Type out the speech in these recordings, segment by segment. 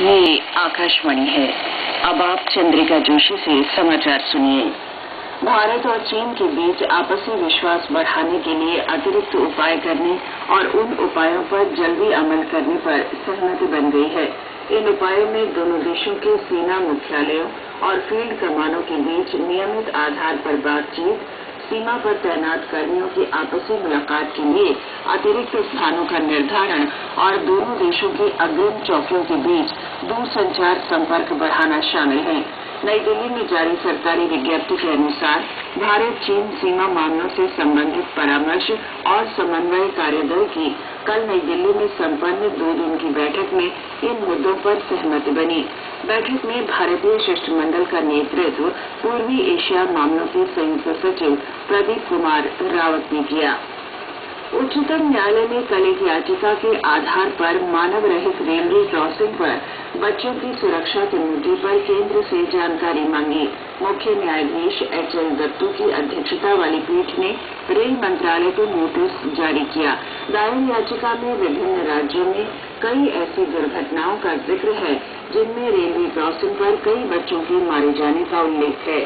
ये आकाशवाणी है। अब आप चंद्रिका जोशी से समाचार सुनिए। भारत और चीन के बीच आपसी विश्वास बढ़ाने के लिए अतिरिक्त उपाय करने और उन उपायों पर जल्दी अमल करने पर सहमति बन गई है। इन उपायों में दोनों देशों के सेना मुख्यालयों और फील्ड कमानों के बीच नियमित आधार पर बातचीत, सीमा पर तैनात कर्मियों की आपसी मुलाकात के लिए अतिरिक्त स्थानों का निर्धारण और दोनों देशों की अग्रिम चौकियों के बीच दूरसंचार संपर्क बढ़ाना शामिल है। नई दिल्ली में जारी सरकारी विज्ञप्ति के अनुसार भारत चीन सीमा मामलों से संबंधित परामर्श और समन्वय कार्यदल की कल नई दिल्ली में संपन्न 2 दिन की बैठक में इन मुद्दों पर सहमति बनी। बैठक में भारतीय शिष्टमंडल का नेतृत्व पूर्वी एशिया मामलों के संयुक्त सचिव प्रदीप कुमार रावत ने किया। उच्चतम न्यायालय ने कल एक याचिका के आधार पर मानव रहित रेलवे क्रॉसिंग पर बच्चों की सुरक्षा के मुद्दे पर केंद्र से जानकारी मांगी। मुख्य न्यायाधीश HL दत्तू की अध्यक्षता वाली पीठ ने रेल मंत्रालय को नोटिस जारी किया। दायर याचिका में विभिन्न राज्यों में कई ऐसी दुर्घटनाओं का जिक्र है जिनमें रेलवे क्रॉसिंग पर कई बच्चों के मारे जाने का उल्लेख है।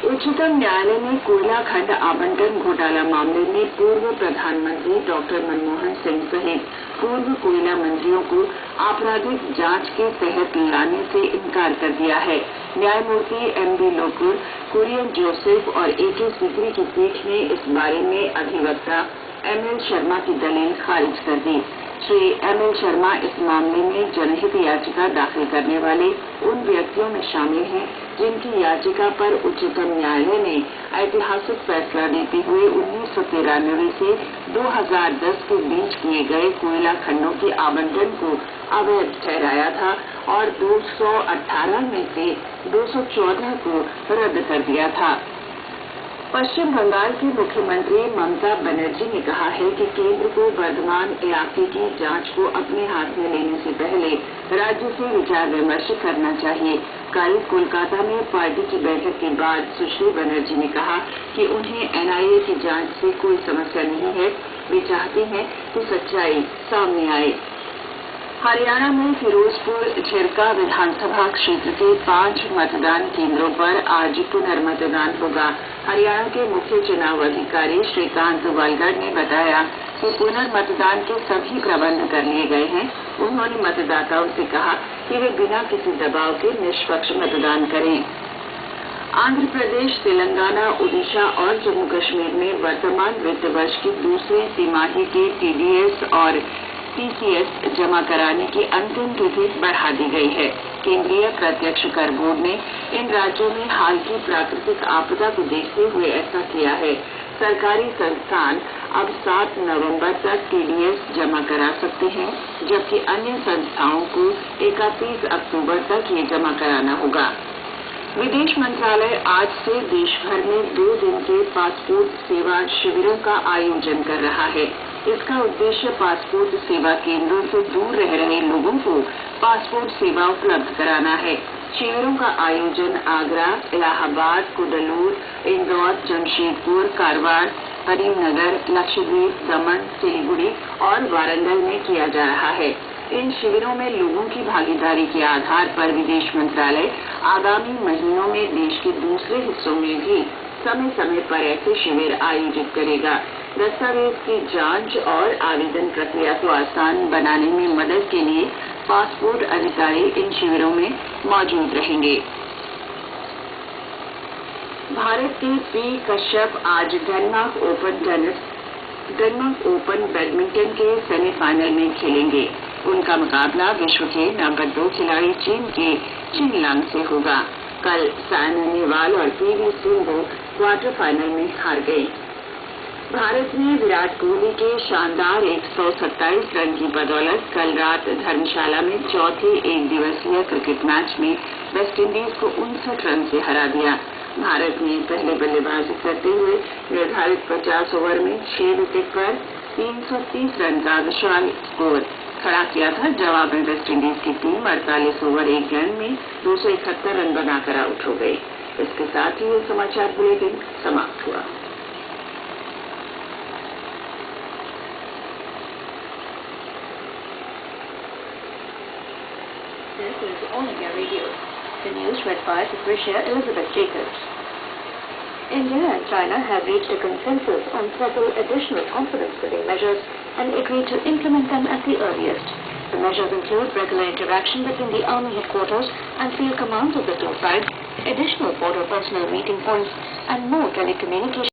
उच्चतम न्यायालय ने कोयला खंड आवंटन घोटाला मामले में पूर्व प्रधानमंत्री डॉक्टर मनमोहन सिंह सहित पूर्व कोयला मंत्रियों को आपराधिक जांच के तहत लाने से इनकार कर दिया है। न्यायमूर्ति MB लोकुर, कुरियन जोसेफ और AK सीकरी की पीठ ने इस बारे में अधिवक्ता ML शर्मा की दलील खारिज कर दी। श्री ML शर्मा इस मामले में जनहित याचिका दाखिल करने वाले उन व्यक्तियों में शामिल हैं जिनकी याचिका पर उच्चतम न्यायालय ने ऐतिहासिक फैसला देते हुए 1993 से 2010 के बीच किए गए कोयला खंडों के आवंटन को अवैध ठहराया था और 218 में से 214 को रद्द कर दिया था। पश्चिम बंगाल की मुख्यमंत्री ममता बनर्जी ने कहा है कि केंद्र को वर्धमान इलाके की जांच को अपने हाथ में लेने से पहले राज्य से विचार विमर्श करना चाहिए। कल कोलकाता में पार्टी की बैठक के बाद सुश्री बनर्जी ने कहा कि उन्हें NIA की जांच से कोई समस्या नहीं है। वे चाहते हैं कि सच्चाई सामने आए। हरियाणा में फिरोजपुर झिरका विधानसभा क्षेत्र के 5 मतदान केंद्रों पर आज पुनर्मतदान होगा। हरियाणा के मुख्य चुनाव अधिकारी श्रीकांत वालगढ़ ने बताया कि पुनर्मतदान के सभी प्रबंध कर लिए गए हैं। उन्होंने मतदाताओं से कहा कि वे बिना किसी दबाव के निष्पक्ष मतदान करें। आंध्र प्रदेश, तेलंगाना, ओडिशा और जम्मू कश्मीर में वर्तमान वित्त वर्ष की दूसरी तिमाही के TDS और TCS जमा कराने की अंतिम तिथि बढ़ा दी गई है। केंद्रीय प्रत्यक्ष कर बोर्ड ने इन राज्यों में हाल की प्राकृतिक आपदा को देखते हुए ऐसा किया है। सरकारी संस्थान अब 7 नवंबर तक TDS जमा करा सकते हैं, जबकि अन्य संस्थाओं को 31 अक्टूबर तक ये जमा कराना होगा। विदेश मंत्रालय आज से देश भर में 2 दिन के पासपोर्ट सेवा शिविरों का आयोजन कर रहा है। इसका उद्देश्य पासपोर्ट सेवा केंद्रों से दूर रह रहे लोगों को पासपोर्ट सेवा उपलब्ध कराना है। शिविरों का आयोजन आगरा, इलाहाबाद, कुडलूर, इंदौर, जमशेदपुर, कारवार, करीमनगर, लक्षद्वीप, दमन, सिलीगुड़ी और वारंगल में किया जा रहा है। इन शिविरों में लोगों की भागीदारी के आधार पर विदेश मंत्रालय आगामी महीनों में देश के दूसरे हिस्सों में भी समय समय पर ऐसे शिविर आयोजित करेगा। दस्तावेज की जांच और आवेदन प्रक्रिया को आसान बनाने में मदद के लिए पासपोर्ट अधिकारी इन शिविरों में मौजूद रहेंगे। भारत के P कश्यप आज डेनमार्क ओपन बैडमिंटन के सेमीफाइनल में खेलेंगे। उनका मुकाबला विश्व के नंबर 2 खिलाड़ी चीन के चिनलांग से होगा। कल साइना नेहवाल और PV सिंधु क्वार्टर फाइनल में हार गए। भारत ने विराट कोहली के शानदार 127 रन की बदौलत कल रात धर्मशाला में चौथे एक दिवसीय क्रिकेट मैच में वेस्टइंडीज को 59 रन से हरा दिया। भारत ने पहले बल्लेबाजी करते हुए निर्धारित 50 ओवर में 6 विकेट पर 330 रन का विशाल स्कोर खड़ा किया था। जवाब में वेस्टइंडीज की टीम 48 ओवर 1 गेंद में 271 रन बनाकर आउट हो गई। इसके साथ ही ये समाचार बुलेटिन समाप्त हुआ। This is All India Radio. The news read by Patricia Elizabeth Jacobs. India and China have reached a consensus on several additional confidence-building measures and agreed to implement them at the earliest. The measures include regular interaction between the army headquarters and field commands of the two sides, additional border personnel meeting points, and more telecommunication